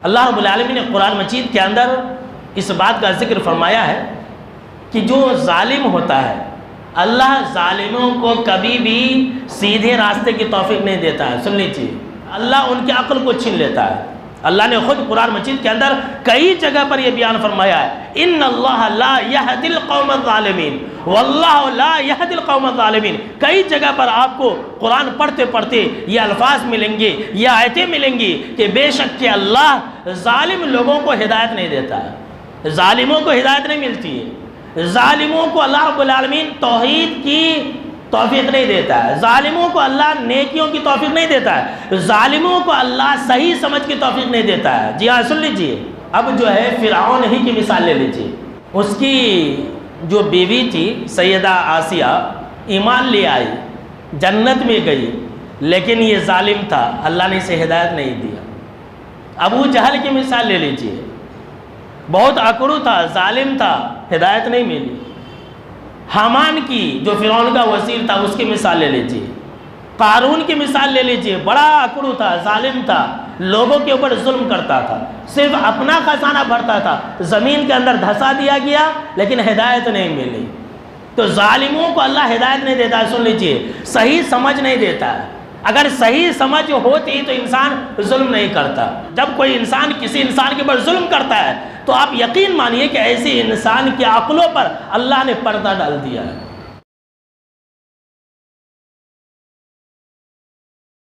اللہ رب العالمین نے قرآن مجید کے اندر اس بات کا ذکر فرمایا ہے کہ جو ظالم ہوتا ہے اللہ ظالموں کو کبھی بھی سیدھے راستے کی توفیق نہیں دیتا ہے. سن لیجیے، اللہ ان کی عقل کو چھین لیتا ہے. اللہ نے خود قرآن مجید کے اندر کئی جگہ پر یہ بیان فرمایا ہے، ان اللہ لا یہدی القوم الظالمین واللہ لا یہدی القوم الظالمین. کئی جگہ پر آپ کو قرآن پڑھتے پڑھتے یہ الفاظ ملیں گے، یہ آیتیں ملیں گی کہ بے شک کہ اللہ ظالم لوگوں کو ہدایت نہیں دیتا ہے، ظالموں کو ہدایت نہیں ملتی ہے، ظالموں کو اللہ رب العالمین توحید کی توفیق نہیں دیتا ہے، ظالموں کو اللہ نیکیوں کی توفیق نہیں دیتا ہے، ظالموں کو اللہ صحیح سمجھ کی توفیق نہیں دیتا ہے. جی ہاں، سن لیجئے. اب جو ہے فرعون ہی کی مثال لے لیجئے. اس کی جو بیوی تھی سیدہ آسیہ، ایمان لے آئی، جنت میں گئی، لیکن یہ ظالم تھا، اللہ نے اسے ہدایت نہیں دیا. ابو جہل کی مثال لے لیجئے، بہت اکڑو تھا، ظالم تھا، ہدایت نہیں ملی. حامان کی جو فرعون کا وزیر تھا اس کی مثال لے لیجئے. قارون کی مثال لے لیجئے، بڑا اکڑو تھا، ظالم تھا، لوگوں کے اوپر ظلم کرتا تھا، صرف اپنا خزانہ بھرتا تھا، زمین کے اندر دھسا دیا گیا لیکن ہدایت نہیں ملی. تو ظالموں کو اللہ ہدایت نہیں دیتا ہے. سن لیجئے، صحیح سمجھ نہیں دیتا ہے. اگر صحیح سمجھ ہوتی تو انسان ظلم نہیں کرتا. جب کوئی انسان کسی انسان کے اوپر ظلم کرتا ہے تو آپ یقین مانیے کہ ایسے انسان کی عقلوں پر اللہ نے پردہ ڈال دیا ہے.